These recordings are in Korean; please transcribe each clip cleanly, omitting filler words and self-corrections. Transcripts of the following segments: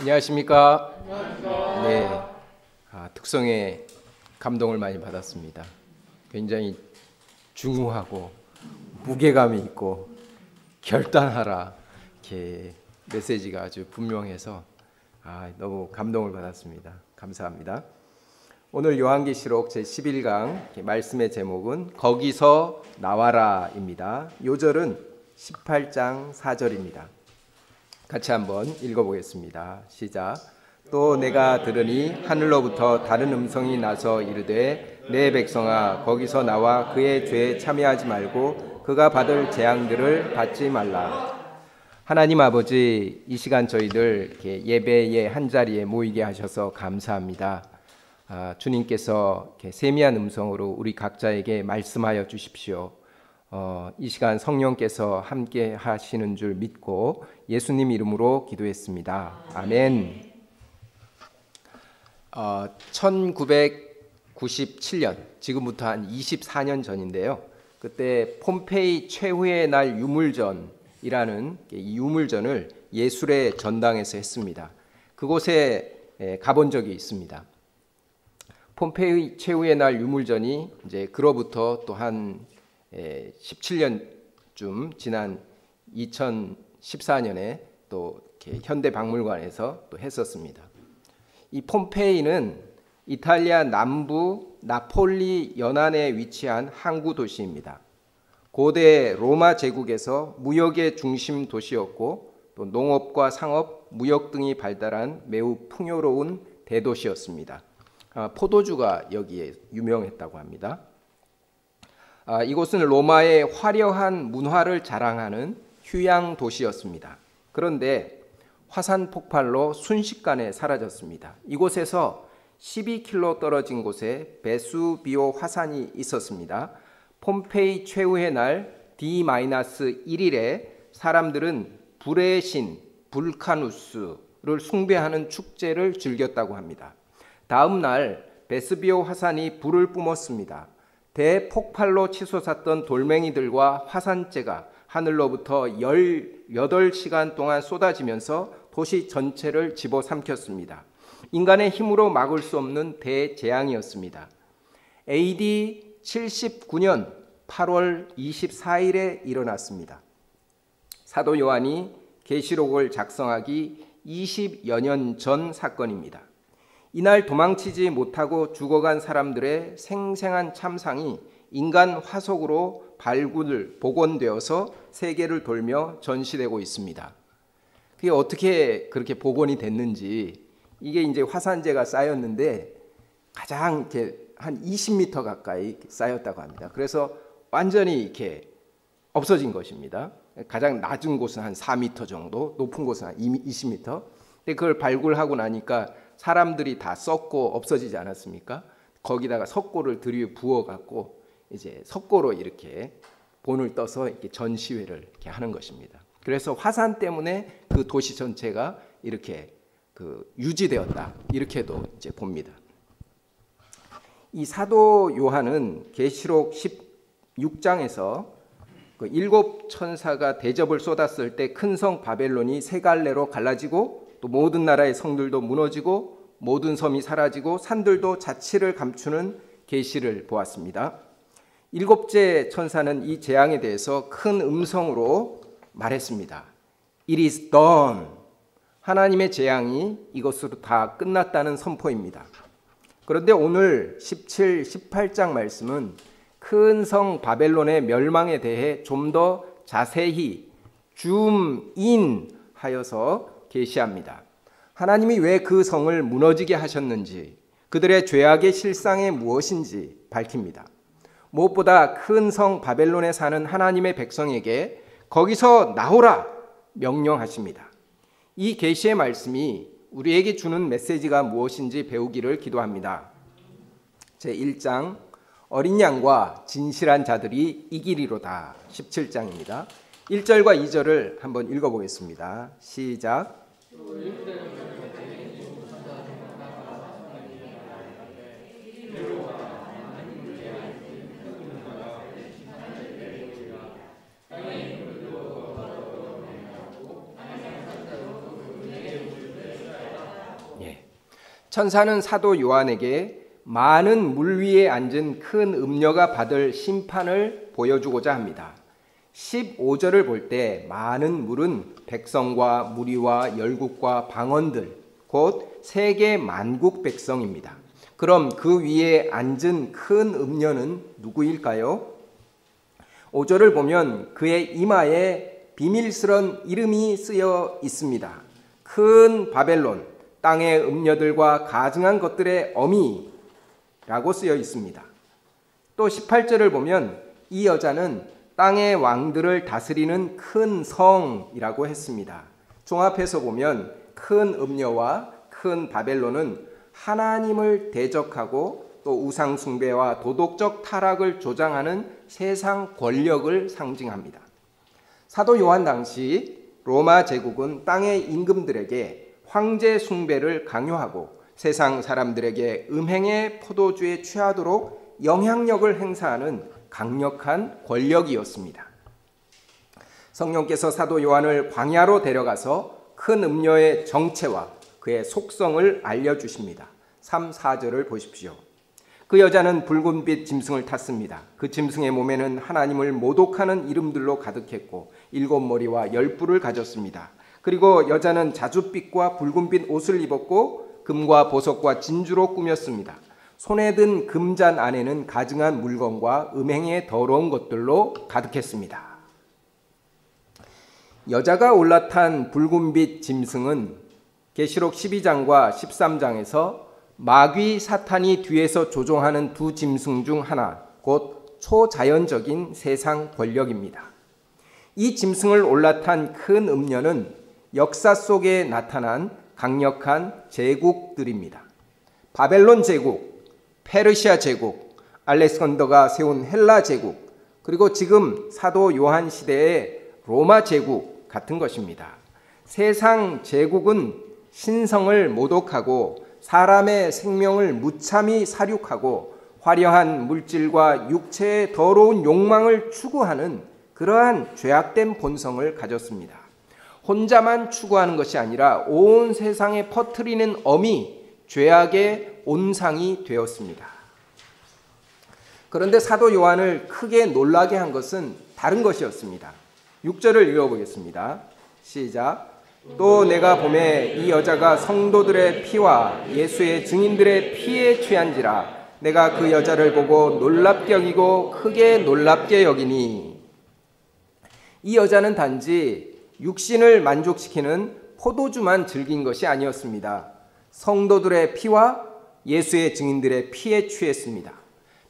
안녕하십니까? 네, 특성에 감동을 많이 받았습니다. 굉장히 중후하고 무게감이 있고 결단하라 이렇게 메시지가 아주 분명해서 너무 감동을 받았습니다. 감사합니다. 오늘 요한계시록 제11강 말씀의 제목은 거기서 나와라입니다. 요절은 18장 4절입니다. 같이 한번 읽어보겠습니다. 시작. 또 내가 들으니 하늘로부터 다른 음성이 나서 이르되 내 백성아 거기서 나와 그의 죄에 참여하지 말고 그가 받을 재앙들을 받지 말라. 하나님 아버지, 이 시간 저희들 이렇게 예배의 한자리에 모이게 하셔서 감사합니다. 주님께서 이렇게 세미한 음성으로 우리 각자에게 말씀하여 주십시오. 이 시간 성령께서 함께 하시는 줄 믿고 예수님 이름으로 기도했습니다. 아멘. 1997년, 지금부터 한 24년 전인데요. 그때 폼페이 최후의 날 유물전이라는 이 유물전을 예술의 전당에서 했습니다. 그곳에 가본 적이 있습니다. 폼페이 최후의 날 유물전이 이제 그로부터 또 한 17년쯤 지난 2014년에 또 이렇게 현대박물관에서 또 했었습니다. 이 폼페이는 이탈리아 남부 나폴리 연안에 위치한 항구 도시입니다. 고대 로마 제국에서 무역의 중심 도시였고 또 농업과 상업, 무역 등이 발달한 매우 풍요로운 대도시였습니다. 포도주가 여기에 유명했다고 합니다. 이곳은 로마의 화려한 문화를 자랑하는 휴양 도시였습니다. 그런데 화산 폭발로 순식간에 사라졌습니다. 이곳에서 12km 떨어진 곳에 베수비오 화산이 있었습니다. 폼페이 최후의 날 D-1일에 사람들은 불의 신 불카누스를 숭배하는 축제를 즐겼다고 합니다. 다음 날 베수비오 화산이 불을 뿜었습니다. 대폭발로 치솟았던 돌멩이들과 화산재가 하늘로부터 18시간 동안 쏟아지면서 도시 전체를 집어삼켰습니다. 인간의 힘으로 막을 수 없는 대재앙이었습니다. AD 79년 8월 24일에 일어났습니다. 사도 요한이 계시록을 작성하기 20여 년 전 사건입니다. 이날 도망치지 못하고 죽어간 사람들의 생생한 참상이 인간 화석으로 복원되어서 세계를 돌며 전시되고 있습니다. 그게 어떻게 그렇게 복원이 됐는지, 이게 이제 화산재가 쌓였는데 가장 이렇게 한 20m 가까이 쌓였다고 합니다. 그래서 완전히 이렇게 없어진 것입니다. 가장 낮은 곳은 한 4m 정도, 높은 곳은 한 20m. 근데 그걸 발굴하고 나니까 사람들이 다 썩고 없어지지 않았습니까? 거기다가 석고를 들이부어 갖고 이제 석고로 이렇게 본을 떠서 이렇게 전시회를 이렇게 하는 것입니다. 그래서 화산 때문에 그 도시 전체가 이렇게 유지되었다, 이렇게도 이제 봅니다. 이 사도 요한은 계시록 16장에서 그 7 천사가 대접을 쏟았을 때 큰 성 바벨론이 세 갈래로 갈라지고 또 모든 나라의 성들도 무너지고 모든 섬이 사라지고 산들도 자취를 감추는 계시를 보았습니다. 7째 천사는 이 재앙에 대해서 큰 음성으로 말했습니다. It is done. 하나님의 재앙이 이것으로 다 끝났다는 선포입니다. 그런데 오늘 17, 18장 말씀은 큰 성 바벨론의 멸망에 대해 좀 더 자세히 줌인 하여서 계시합니다. 하나님이 왜 그 성을 무너지게 하셨는지, 그들의 죄악의 실상이 무엇인지 밝힙니다. 무엇보다 큰 성 바벨론에 사는 하나님의 백성에게 거기서 나오라 명령하십니다. 이 계시의 말씀이 우리에게 주는 메시지가 무엇인지 배우기를 기도합니다. 제1장 어린 양과 진실한 자들이 이기리로다. 17장입니다. 1절과 2절을 한번 읽어보겠습니다. 시작. 천사는 사도 요한에게 많은 물 위에 앉은 큰 음녀가 받을 심판을 보여주고자 합니다. 15절을 볼 때 많은 물은 백성과 무리와 열국과 방언들, 곧 세계 만국 백성입니다. 그럼 그 위에 앉은 큰 음녀는 누구일까요? 5절을 보면 그의 이마에 비밀스런 이름이 쓰여 있습니다. 큰 바벨론, 땅의 음녀들과 가증한 것들의 어미라고 쓰여 있습니다. 또 18절을 보면 이 여자는 땅의 왕들을 다스리는 큰 성이라고 했습니다. 종합해서 보면 큰 음녀와 큰 바벨론은 하나님을 대적하고 또 우상 숭배와 도덕적 타락을 조장하는 세상 권력을 상징합니다. 사도 요한 당시 로마 제국은 땅의 임금들에게 황제 숭배를 강요하고 세상 사람들에게 음행의 포도주에 취하도록 영향력을 행사하는 강력한 권력이었습니다. 성령께서 사도 요한을 광야로 데려가서 큰 음녀의 정체와 그의 속성을 알려주십니다. 3, 4절을 보십시오. 그 여자는 붉은빛 짐승을 탔습니다. 그 짐승의 몸에는 하나님을 모독하는 이름들로 가득했고 7머리와 10뿔을 가졌습니다. 그리고 여자는 자줏빛과 붉은빛 옷을 입었고 금과 보석과 진주로 꾸몄습니다. 손에 든 금잔 안에는 가증한 물건과 음행의 더러운 것들로 가득했습니다. 여자가 올라탄 붉은빛 짐승은 계시록 12장과 13장에서 마귀 사탄이 뒤에서 조종하는 두 짐승 중 하나, 곧 초자연적인 세상 권력입니다. 이 짐승을 올라탄 큰 음녀는 역사 속에 나타난 강력한 제국들입니다. 바벨론 제국, 페르시아 제국, 알렉산더가 세운 헬라 제국, 그리고 지금 사도 요한 시대의 로마 제국 같은 것입니다. 세상 제국은 신성을 모독하고 사람의 생명을 무참히 살육하고 화려한 물질과 육체의 더러운 욕망을 추구하는 그러한 죄악된 본성을 가졌습니다. 혼자만 추구하는 것이 아니라 온 세상에 퍼뜨리는 엄이 죄악의 온상이 되었습니다. 그런데 사도 요한을 크게 놀라게 한 것은 다른 것이었습니다. 6절을 읽어보겠습니다. 시작. 또 내가 보매 이 여자가 성도들의 피와 예수의 증인들의 피에 취한지라 내가 그 여자를 보고 놀랍게 여기고 크게 놀랍게 여기니. 이 여자는 단지 육신을 만족시키는 포도주만 즐긴 것이 아니었습니다. 성도들의 피와 예수의 증인들의 피에 취했습니다.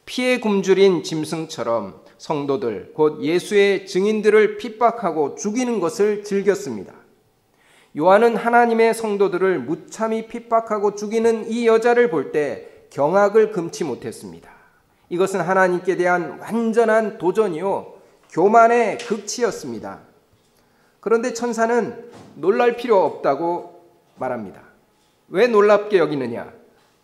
피에 굶주린 짐승처럼 성도들 곧 예수의 증인들을 핍박하고 죽이는 것을 즐겼습니다. 요한은 하나님의 성도들을 무참히 핍박하고 죽이는 이 여자를 볼 때 경악을 금치 못했습니다. 이것은 하나님께 대한 완전한 도전이요 교만의 극치였습니다. 그런데 천사는 놀랄 필요 없다고 말합니다. 왜 놀랍게 여기느냐?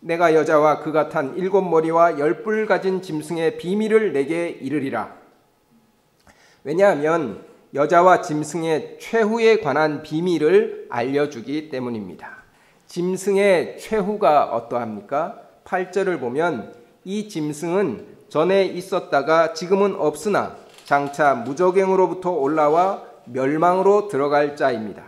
내가 여자와 그가 탄 7머리와 10뿔 가진 짐승의 비밀을 내게 이르리라. 왜냐하면 여자와 짐승의 최후에 관한 비밀을 알려주기 때문입니다. 짐승의 최후가 어떠합니까? 8절을 보면 이 짐승은 전에 있었다가 지금은 없으나 장차 무저갱으로부터 올라와 멸망으로 들어갈 자입니다.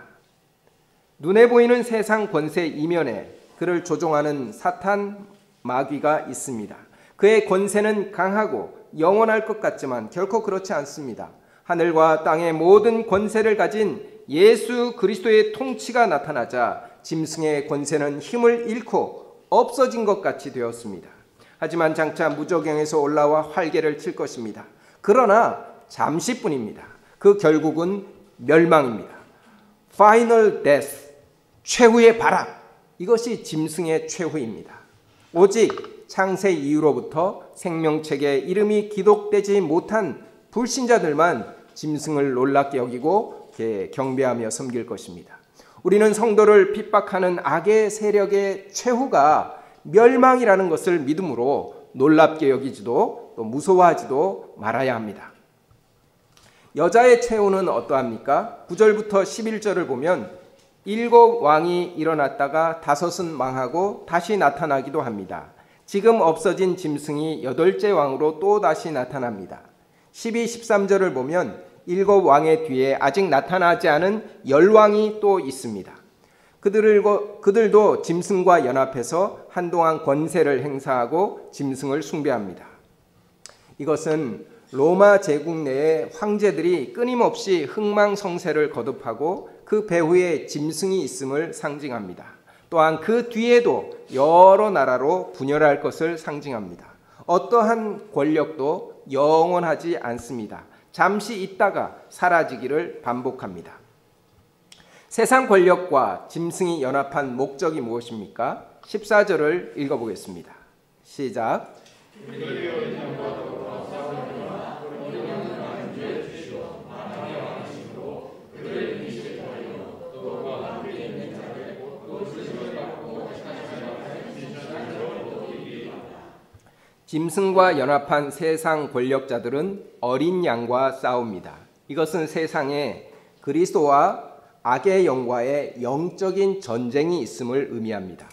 눈에 보이는 세상 권세 이면에 그를 조종하는 사탄 마귀가 있습니다. 그의 권세는 강하고 영원할 것 같지만 결코 그렇지 않습니다. 하늘과 땅의 모든 권세를 가진 예수 그리스도의 통치가 나타나자 짐승의 권세는 힘을 잃고 없어진 것 같이 되었습니다. 하지만 장차 무저갱에서 올라와 활개를 칠 것입니다. 그러나 잠시뿐입니다. 그 결국은 멸망입니다. Final death, 최후의 발악, 이것이 짐승의 최후입니다. 오직 창세 이후로부터 생명책에 이름이 기록되지 못한 불신자들만 짐승을 놀랍게 여기고 경배하며 섬길 것입니다. 우리는 성도를 핍박하는 악의 세력의 최후가 멸망이라는 것을 믿음으로 놀랍게 여기지도 또 무서워하지도 말아야 합니다. 여자의 최후는 어떠합니까? 9절부터 11절을 보면 7 왕이 일어났다가 5은 망하고 다시 나타나기도 합니다. 지금 없어진 짐승이 8째 왕으로 또 다시 나타납니다. 12, 13절을 보면 7 왕의 뒤에 아직 나타나지 않은 10왕이 또 있습니다. 그들도 짐승과 연합해서 한동안 권세를 행사하고 짐승을 숭배합니다. 이것은 로마 제국 내의 황제들이 끊임없이 흥망성쇠를 거듭하고 그 배후에 짐승이 있음을 상징합니다. 또한 그 뒤에도 여러 나라로 분열할 것을 상징합니다. 어떠한 권력도 영원하지 않습니다. 잠시 있다가 사라지기를 반복합니다. 세상 권력과 짐승이 연합한 목적이 무엇입니까? 14절을 읽어보겠습니다. 시작. 짐승과 연합한 세상 권력자들은 어린 양과 싸웁니다. 이것은 세상에 그리스도와 악의 영과의 영적인 전쟁이 있음을 의미합니다.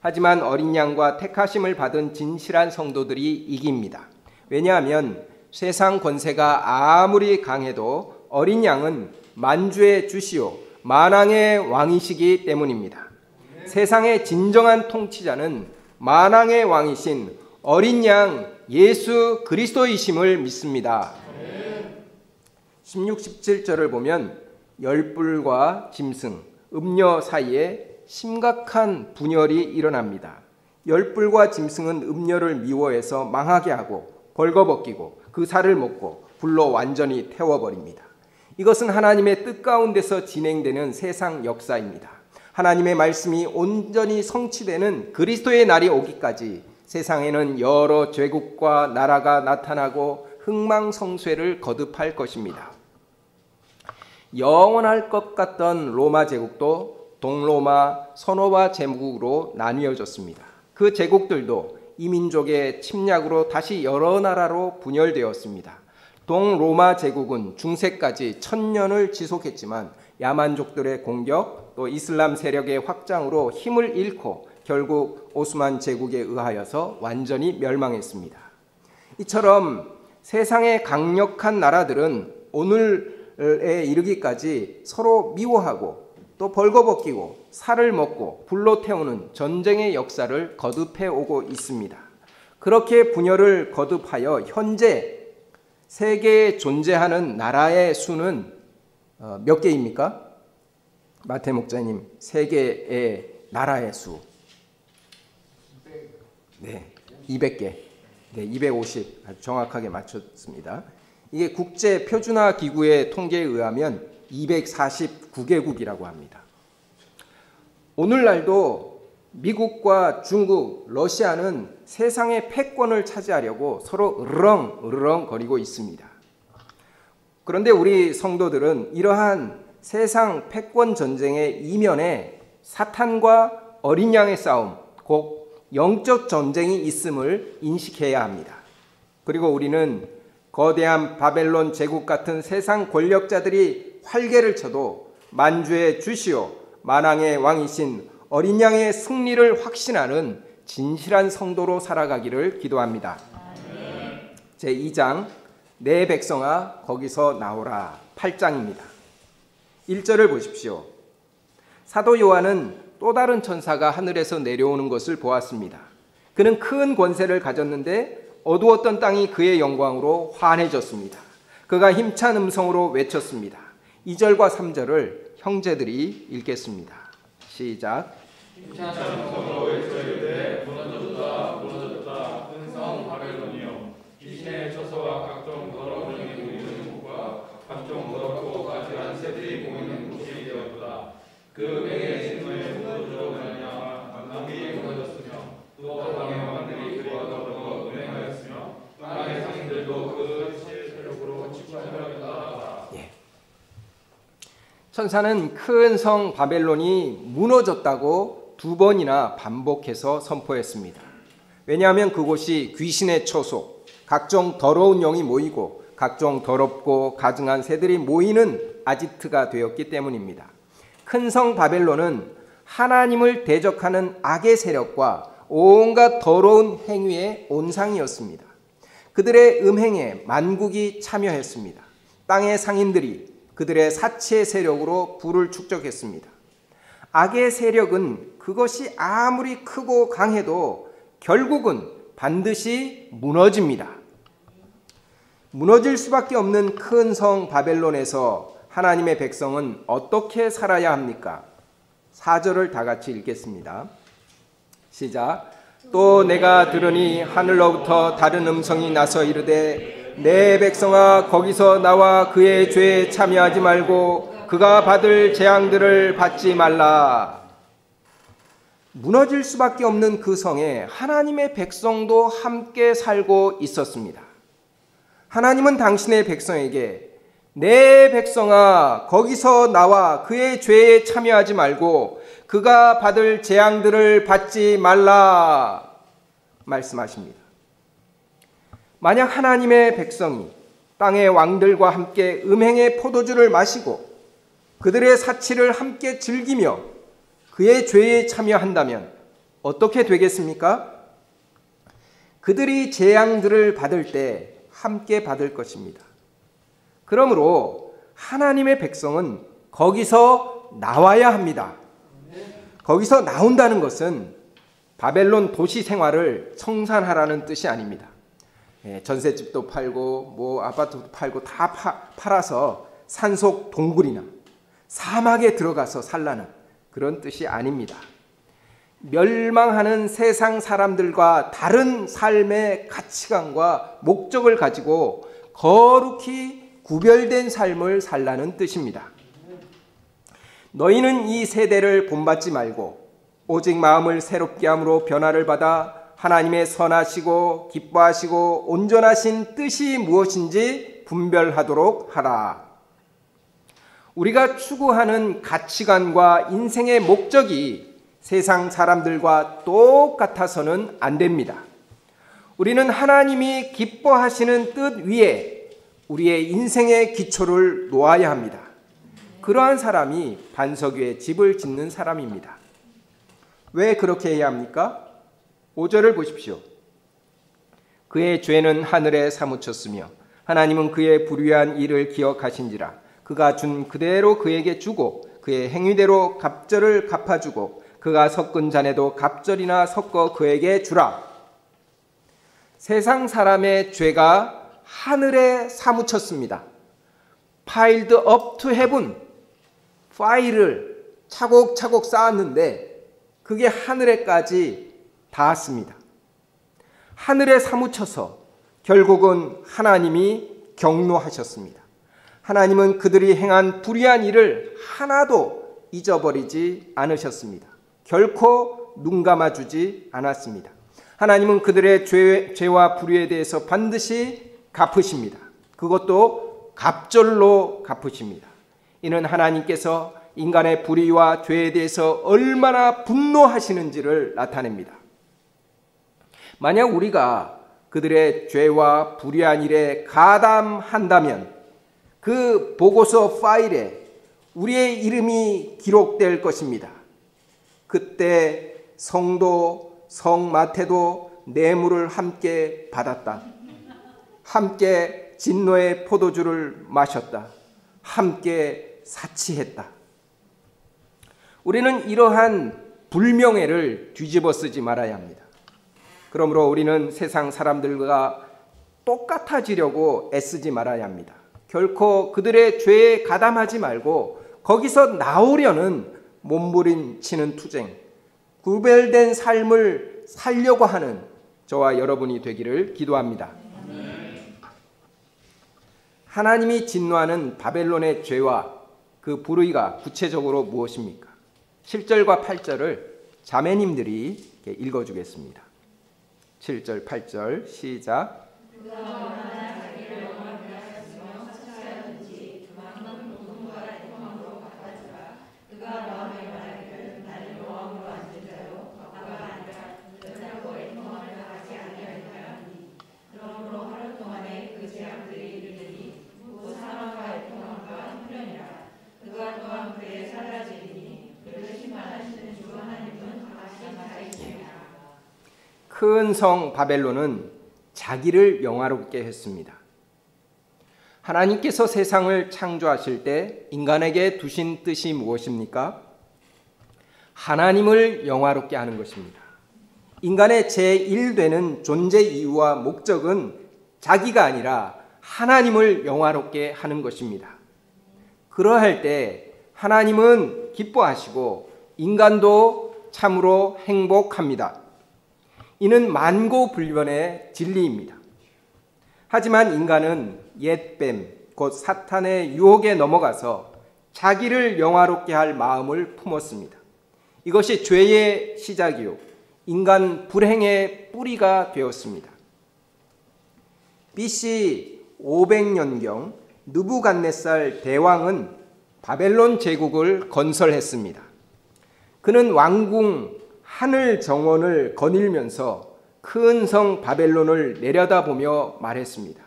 하지만 어린 양과 택하심을 받은 진실한 성도들이 이깁니다. 왜냐하면 세상 권세가 아무리 강해도 어린 양은 만주의 주시오 만왕의 왕이시기 때문입니다. 세상의 진정한 통치자는 만왕의 왕이신 어린 양 예수 그리스도이심을 믿습니다. 16, 17절을 보면 열불과 짐승, 음녀 사이에 심각한 분열이 일어납니다. 열불과 짐승은 음녀를 미워해서 망하게 하고 벌거벗기고 그 살을 먹고 불로 완전히 태워버립니다. 이것은 하나님의 뜻 가운데서 진행되는 세상 역사입니다. 하나님의 말씀이 온전히 성취되는 그리스도의 날이 오기까지 세상에는 여러 제국과 나라가 나타나고 흥망성쇠를 거듭할 것입니다. 영원할 것 같던 로마 제국도 동로마, 서노바 제국으로 나뉘어졌습니다. 그 제국들도 이민족의 침략으로 다시 여러 나라로 분열되었습니다. 동로마 제국은 중세까지 1000년을 지속했지만 야만족들의 공격, 또 이슬람 세력의 확장으로 힘을 잃고 결국 오스만 제국에 의하여서 완전히 멸망했습니다. 이처럼 세상의 강력한 나라들은 오늘에 이르기까지 서로 미워하고 또 벌거벗기고 살을 먹고 불로 태우는 전쟁의 역사를 거듭해 오고 있습니다. 그렇게 분열을 거듭하여 현재 세계에 존재하는 나라의 수는 몇 개입니까? 마태 목사님, 세계의 나라의 수. 네, 200개. 네, 250. 아주 정확하게 맞췄습니다. 이게 국제 표준화 기구의 통계에 의하면 249개국이라고 합니다. 오늘날도 미국과 중국, 러시아는 세상의 패권을 차지하려고 서로 으르렁 거리고 있습니다. 그런데 우리 성도들은 이러한 세상 패권 전쟁의 이면에 사탄과 어린 양의 싸움, 곧 영적 전쟁이 있음을 인식해야 합니다. 그리고 우리는 거대한 바벨론 제국 같은 세상 권력자들이 활개를 쳐도 만주의 주시오 만왕의 왕이신 어린 양의 승리를 확신하는 진실한 성도로 살아가기를 기도합니다. 제2장 내 백성아 거기서 나오라 8장입니다. 1절을 보십시오. 사도 요한은 또 다른 천사가 하늘에서 내려오는 것을 보았습니다. 그는 큰 권세를 가졌는데 어두웠던 땅이 그의 영광으로 환해졌습니다. 그가 힘찬 음성으로 외쳤습니다. 2절과 3절을 형제들이 읽겠습니다. 시작. 힘찬 음성으로 외쳐이르되 무너졌다 무너졌다 큰 성 바벨론이여 귀신의 처소와 각종 더러운 영이 모이는 곳과 각종 더럽고 가증한 새들이 모이는 곳이 되었도다. 그 맹의 신문에 무너져 말미암아 남이 무너졌으며 또 땅의 왕들이 그와 더불어 은행하였으며 땅의 상인들도 그 세력으로 치부하였다. 천사는 큰 성 바벨론이 무너졌다고 2번이나 반복해서 선포했습니다. 왜냐하면 그곳이 귀신의 처소, 각종 더러운 영이 모이고 각종 더럽고 가증한 새들이 모이는 아지트가 되었기 때문입니다. 큰 성 바벨론은 하나님을 대적하는 악의 세력과 온갖 더러운 행위의 온상이었습니다. 그들의 음행에 만국이 참여했습니다. 땅의 상인들이 그들의 사치의 세력으로 부를 축적했습니다. 악의 세력은 그것이 아무리 크고 강해도 결국은 반드시 무너집니다. 무너질 수밖에 없는 큰 성 바벨론에서 하나님의 백성은 어떻게 살아야 합니까? 4절을 다 같이 읽겠습니다. 시작. 또 내가 들으니 하늘로부터 다른 음성이 나서 이르되 내 백성아 거기서 나와 그의 죄에 참여하지 말고 그가 받을 재앙들을 받지 말라. 무너질 수밖에 없는 그 성에 하나님의 백성도 함께 살고 있었습니다. 하나님은 당신의 백성에게 내 백성아 거기서 나와 그의 죄에 참여하지 말고 그가 받을 재앙들을 받지 말라 말씀하십니다. 만약 하나님의 백성이 땅의 왕들과 함께 음행의 포도주를 마시고 그들의 사치를 함께 즐기며 그의 죄에 참여한다면 어떻게 되겠습니까? 그들이 재앙들을 받을 때 함께 받을 것입니다. 그러므로 하나님의 백성은 거기서 나와야 합니다. 거기서 나온다는 것은 바벨론 도시 생활을 청산하라는 뜻이 아닙니다. 전셋집도 팔고 아파트도 팔고 다 팔아서 산속 동굴이나 사막에 들어가서 살라는 그런 뜻이 아닙니다. 멸망하는 세상 사람들과 다른 삶의 가치관과 목적을 가지고 거룩히 구별된 삶을 살라는 뜻입니다. 너희는 이 세대를 본받지 말고 오직 마음을 새롭게 함으로 변화를 받아 하나님의 선하시고 기뻐하시고 온전하신 뜻이 무엇인지 분별하도록 하라. 우리가 추구하는 가치관과 인생의 목적이 세상 사람들과 똑같아서는 안 됩니다. 우리는 하나님이 기뻐하시는 뜻 위에 우리의 인생의 기초를 놓아야 합니다. 그러한 사람이 반석 위에 집을 짓는 사람입니다. 왜 그렇게 해야 합니까? 5절을 보십시오. 그의 죄는 하늘에 사무쳤으며 하나님은 그의 불의한 일을 기억하신지라. 그가 준 그대로 그에게 주고 그의 행위대로 갑절을 갚아주고 그가 섞은 잔에도 갑절이나 섞어 그에게 주라. 세상 사람의 죄가 하늘에 사무쳤습니다. Piled up to heaven. 파일을 차곡차곡 쌓았는데 그게 하늘에까지 닿았습니다. 하늘에 사무쳐서 결국은 하나님이 경노하셨습니다. 하나님은 그들이 행한 불의한 일을 하나도 잊어버리지 않으셨습니다. 결코 눈 감아주지 않았습니다. 하나님은 그들의 죄와 불의에 대해서 반드시 갚으십니다. 그것도 갑절로 갚으십니다. 이는 하나님께서 인간의 불의와 죄에 대해서 얼마나 분노하시는지를 나타냅니다. 만약 우리가 그들의 죄와 불의한 일에 가담한다면 그 보고서 파일에 우리의 이름이 기록될 것입니다. 그때 성도 성마태도 뇌물을 함께 받았다. 함께 진노의 포도주를 마셨다. 함께 사치했다. 우리는 이러한 불명예를 뒤집어 쓰지 말아야 합니다. 그러므로 우리는 세상 사람들과 똑같아지려고 애쓰지 말아야 합니다. 결코 그들의 죄에 가담하지 말고 거기서 나오려는 몸부림치는 투쟁, 구별된 삶을 살려고 하는 저와 여러분이 되기를 기도합니다. 하나님이 진노하는 바벨론의 죄와 그 불의가 구체적으로 무엇입니까? 7절과 8절을 자매님들이 읽어주겠습니다. 7절, 8절 시작. 그가 또한 그의 사라지니 큰 성 바벨론은 자기를 영화롭게 했습니다. 하나님께서 세상을 창조하실 때 인간에게 두신 뜻이 무엇입니까? 하나님을 영화롭게 하는 것입니다. 인간의 제1되는 존재 이유와 목적은 자기가 아니라 하나님을 영화롭게 하는 것입니다. 그러할 때 하나님은 기뻐하시고 인간도 참으로 행복합니다. 이는 만고불변의 진리입니다. 하지만 인간은 옛뱀, 곧 사탄의 유혹에 넘어가서 자기를 영화롭게 할 마음을 품었습니다. 이것이 죄의 시작이요 인간 불행의 뿌리가 되었습니다. BC 500년경 느부갓네살 대왕은 바벨론 제국을 건설했습니다. 그는 왕궁 하늘 정원을 거닐면서 큰 성 바벨론을 내려다보며 말했습니다.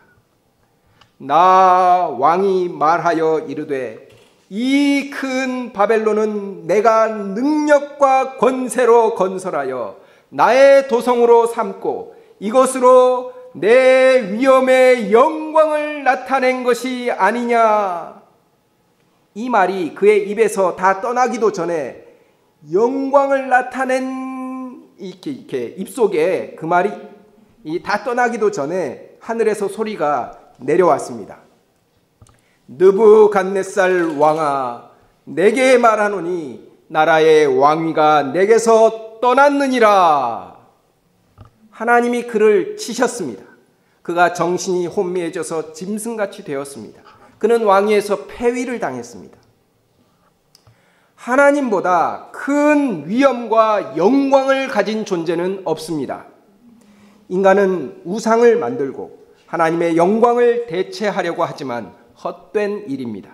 나 왕이 말하여 이르되 이 큰 바벨론은 내가 능력과 권세로 건설하여 나의 도성으로 삼고 이것으로 내 위엄의 영광을 나타낸 것이 아니냐. 이 말이 그의 입에서 다 떠나기도 전에 영광을 나타낸 이렇게 입속에 그 말이 다 떠나기도 전에 하늘에서 소리가 내려왔습니다. 느부갓네살 왕아, 내게 말하노니 나라의 왕위가 내게서 떠났느니라. 하나님이 그를 치셨습니다. 그가 정신이 혼미해져서 짐승같이 되었습니다. 그는 왕위에서 폐위를 당했습니다. 하나님보다 큰 위엄과 영광을 가진 존재는 없습니다. 인간은 우상을 만들고 하나님의 영광을 대체하려고 하지만 헛된 일입니다.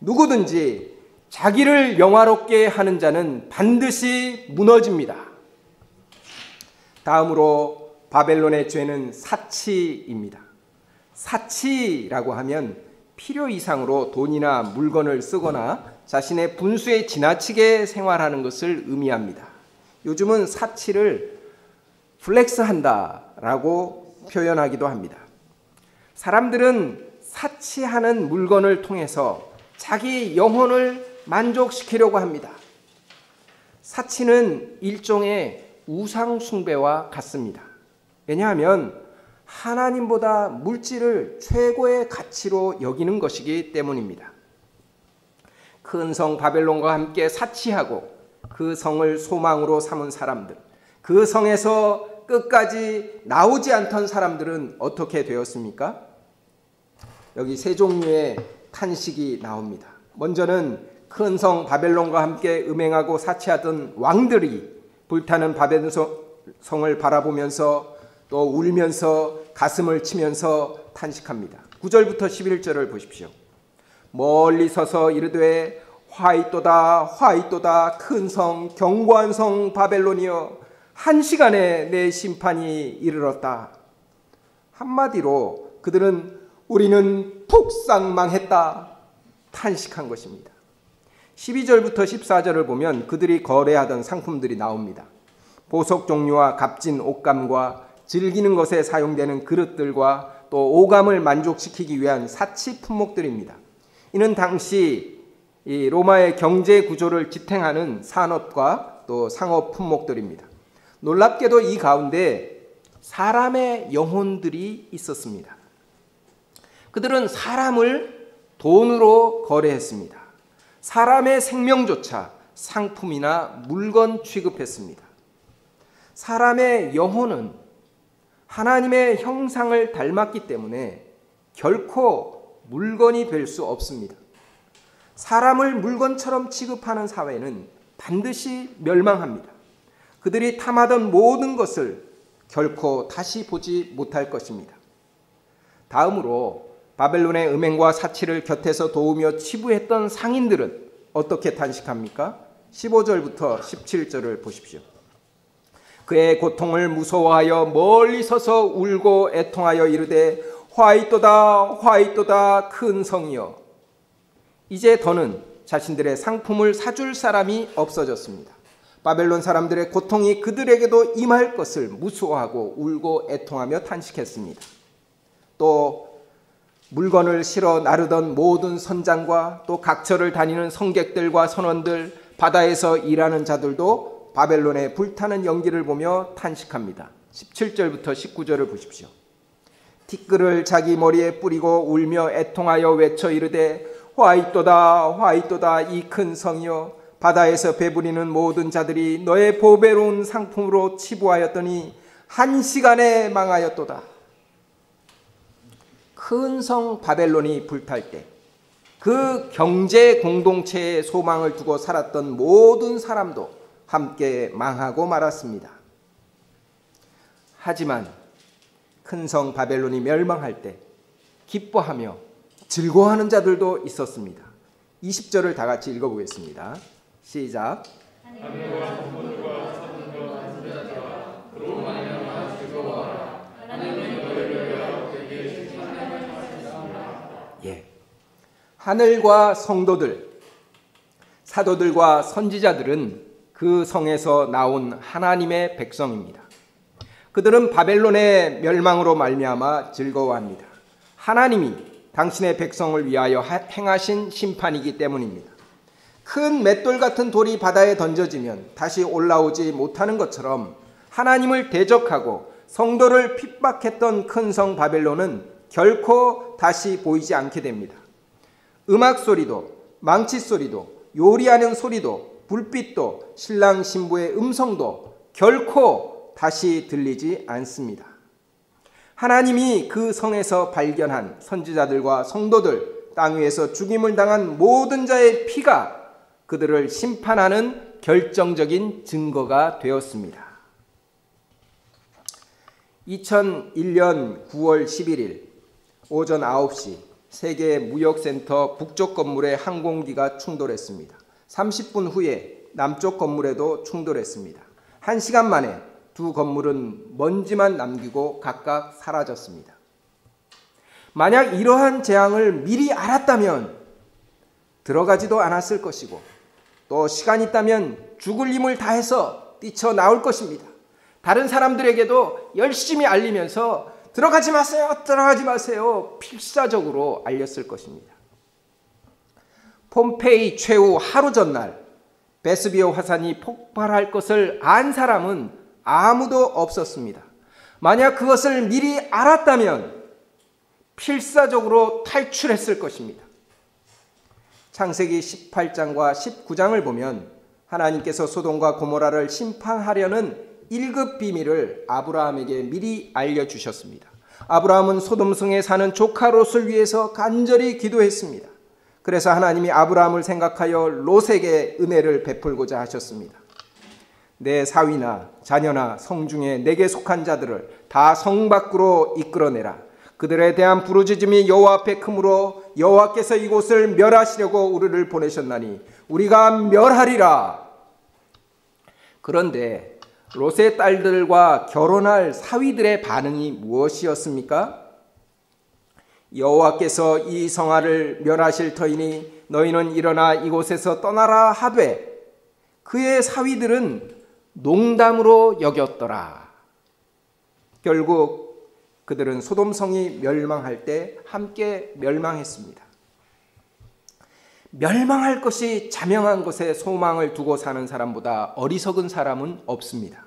누구든지 자기를 영화롭게 하는 자는 반드시 무너집니다. 다음으로 바벨론의 죄는 사치입니다. 사치라고 하면 필요 이상으로 돈이나 물건을 쓰거나 자신의 분수에 지나치게 생활하는 것을 의미합니다. 요즘은 사치를 플렉스한다라고 표현하기도 합니다. 사람들은 사치하는 물건을 통해서 자기 영혼을 만족시키려고 합니다. 사치는 일종의 우상 숭배와 같습니다. 왜냐하면 하나님보다 물질을 최고의 가치로 여기는 것이기 때문입니다. 큰 성 바벨론과 함께 사치하고 그 성을 소망으로 삼은 사람들, 그 성에서 끝까지 나오지 않던 사람들은 어떻게 되었습니까? 여기 세 종류의 탄식이 나옵니다. 먼저는 큰 성 바벨론과 함께 음행하고 사치하던 왕들이 불타는 바벨론 성을 바라보면서 또 울면서 가슴을 치면서 탄식합니다. 9절부터 11절을 보십시오. 멀리 서서 이르되 화이또다 화이또다 큰 성 견고한 성 바벨론이여 한 시간에 내 심판이 이르렀다. 한마디로 그들은 우리는 폭삭망했다 탄식한 것입니다. 12절부터 14절을 보면 그들이 거래하던 상품들이 나옵니다. 보석 종류와 값진 옷감과 즐기는 것에 사용되는 그릇들과 또 오감을 만족시키기 위한 사치 품목들입니다. 이는 당시 이 로마의 경제 구조를 지탱하는 산업과 또 상업 품목들입니다. 놀랍게도 이 가운데 사람의 영혼들이 있었습니다. 그들은 사람을 돈으로 거래했습니다. 사람의 생명조차 상품이나 물건 취급했습니다. 사람의 영혼은 하나님의 형상을 닮았기 때문에 결코 물건이 될 수 없습니다. 사람을 물건처럼 취급하는 사회는 반드시 멸망합니다. 그들이 탐하던 모든 것을 결코 다시 보지 못할 것입니다. 다음으로 바벨론의 음행과 사치를 곁에서 도우며 치부했던 상인들은 어떻게 탄식합니까? 15절부터 17절을 보십시오. 그의 고통을 무서워하여 멀리 서서 울고 애통하여 이르되 화이또다 화이또다 큰 성이여. 이제 더는 자신들의 상품을 사줄 사람이 없어졌습니다. 바벨론 사람들의 고통이 그들에게도 임할 것을 무서워하고 울고 애통하며 탄식했습니다. 또 물건을 실어 나르던 모든 선장과 또 각처를 다니는 성객들과 선원들, 바다에서 일하는 자들도 바벨론의 불타는 연기를 보며 탄식합니다. 17절부터 19절을 보십시오. 티끌을 자기 머리에 뿌리고 울며 애통하여 외쳐 이르되 화이또다 화이또다 이 큰 성이여, 바다에서 배부리는 모든 자들이 너의 보배로운 상품으로 치부하였더니 한 시간에 망하였도다. 큰 성 바벨론이 불탈 때 그 경제 공동체의 소망을 두고 살았던 모든 사람도 함께 망하고 말았습니다. 하지만 큰 성 바벨론이 멸망할 때 기뻐하며 즐거워하는 자들도 있었습니다. 20절을 다 같이 읽어보겠습니다. 시작. 예, 하늘과 성도들, 사도들과 선지자들은 그 성에서 나온 하나님의 백성입니다. 그들은 바벨론의 멸망으로 말미암아 즐거워합니다. 하나님이 당신의 백성을 위하여 행하신 심판이기 때문입니다. 큰 맷돌 같은 돌이 바다에 던져지면 다시 올라오지 못하는 것처럼 하나님을 대적하고 성도를 핍박했던 큰 성 바벨론은 결코 다시 보이지 않게 됩니다. 음악 소리도, 망치 소리도, 요리하는 소리도, 불빛도, 신랑 신부의 음성도 결코 다시 들리지 않습니다. 하나님이 그 성에서 발견한 선지자들과 성도들, 땅 위에서 죽임을 당한 모든 자의 피가 그들을 심판하는 결정적인 증거가 되었습니다. 2001년 9월 11일 오전 9시 세계 무역센터 북쪽 건물에 항공기가 충돌했습니다. 30분 후에 남쪽 건물에도 충돌했습니다. 1시간 만에 두 건물은 먼지만 남기고 각각 사라졌습니다. 만약 이러한 재앙을 미리 알았다면 들어가지도 않았을 것이고 또 시간이 있다면 죽을 힘을 다해서 뛰쳐나올 것입니다. 다른 사람들에게도 열심히 알리면서 들어가지 마세요, 들어가지 마세요 필사적으로 알렸을 것입니다. 폼페이 최후 하루 전날 베스비오 화산이 폭발할 것을 안 사람은 아무도 없었습니다. 만약 그것을 미리 알았다면 필사적으로 탈출했을 것입니다. 창세기 18장과 19장을 보면 하나님께서 소돔과 고모라를 심판하려는 1급 비밀을 아브라함에게 미리 알려주셨습니다. 아브라함은 소돔성에 사는 조카 롯을 위해서 간절히 기도했습니다. 그래서 하나님이 아브라함을 생각하여 롯에게 은혜를 베풀고자 하셨습니다. 내 사위나 자녀나 성중에 내게 속한 자들을 다 성 밖으로 이끌어내라. 그들에 대한 부르짖음이 여호와 앞에 크므로 여호와께서 이곳을 멸하시려고 우리를 보내셨나니 우리가 멸하리라. 그런데 롯의 딸들과 결혼할 사위들의 반응이 무엇이었습니까? 여호와께서 이 성화를 멸하실 터이니 너희는 일어나 이곳에서 떠나라 하되 그의 사위들은 농담으로 여겼더라. 결국 그들은 소돔성이 멸망할 때 함께 멸망했습니다. 멸망할 것이 자명한 것에 소망을 두고 사는 사람보다 어리석은 사람은 없습니다.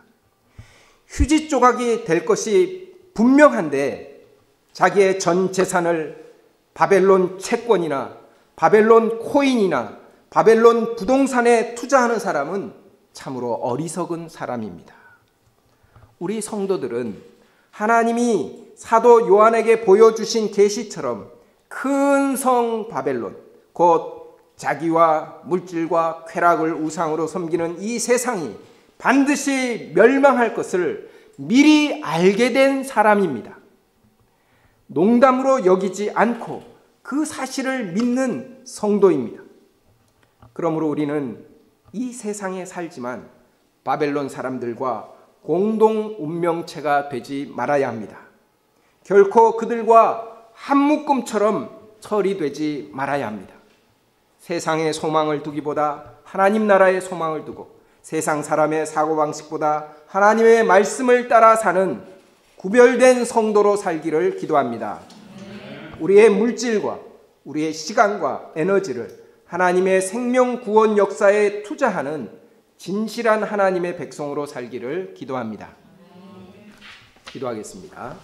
휴지 조각이 될 것이 분명한데 자기의 전 재산을 바벨론 채권이나 바벨론 코인이나 바벨론 부동산에 투자하는 사람은 참으로 어리석은 사람입니다. 우리 성도들은 하나님이 사도 요한에게 보여주신 계시처럼 큰 성 바벨론, 곧 자기와 물질과 쾌락을 우상으로 섬기는 이 세상이 반드시 멸망할 것을 미리 알게 된 사람입니다. 농담으로 여기지 않고 그 사실을 믿는 성도입니다. 그러므로 우리는 이 세상에 살지만 바벨론 사람들과 공동 운명체가 되지 말아야 합니다. 결코 그들과 한 묶음처럼 처리되지 말아야 합니다. 세상의 소망을 두기보다 하나님 나라의 소망을 두고 세상 사람의 사고방식보다 하나님의 말씀을 따라 사는 구별된 성도로 살기를 기도합니다. 우리의 물질과 우리의 시간과 에너지를 하나님의 생명 구원 역사에 투자하는 진실한 하나님의 백성으로 살기를 기도합니다. 기도하겠습니다.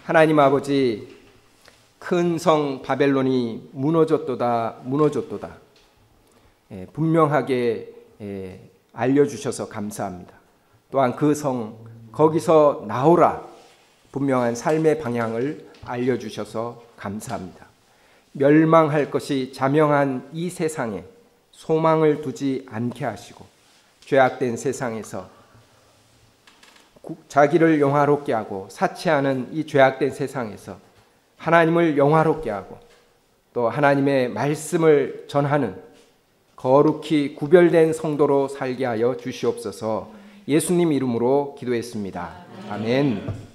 하나님 아버지, 큰 성 바벨론이 무너졌도다. 분명하게 알려주셔서 감사합니다. 또한 그 성, 거기서 나오라, 분명한 삶의 방향을 알려주셔서 감사합니다. 멸망할 것이 자명한 이 세상에 소망을 두지 않게 하시고, 죄악된 세상에서 자기를 영화롭게 하고 사치하는 이 죄악된 세상에서 하나님을 영화롭게 하고 또 하나님의 말씀을 전하는 거룩히 구별된 성도로 살게 하여 주시옵소서. 예수님 이름으로 기도했습니다. 아멘.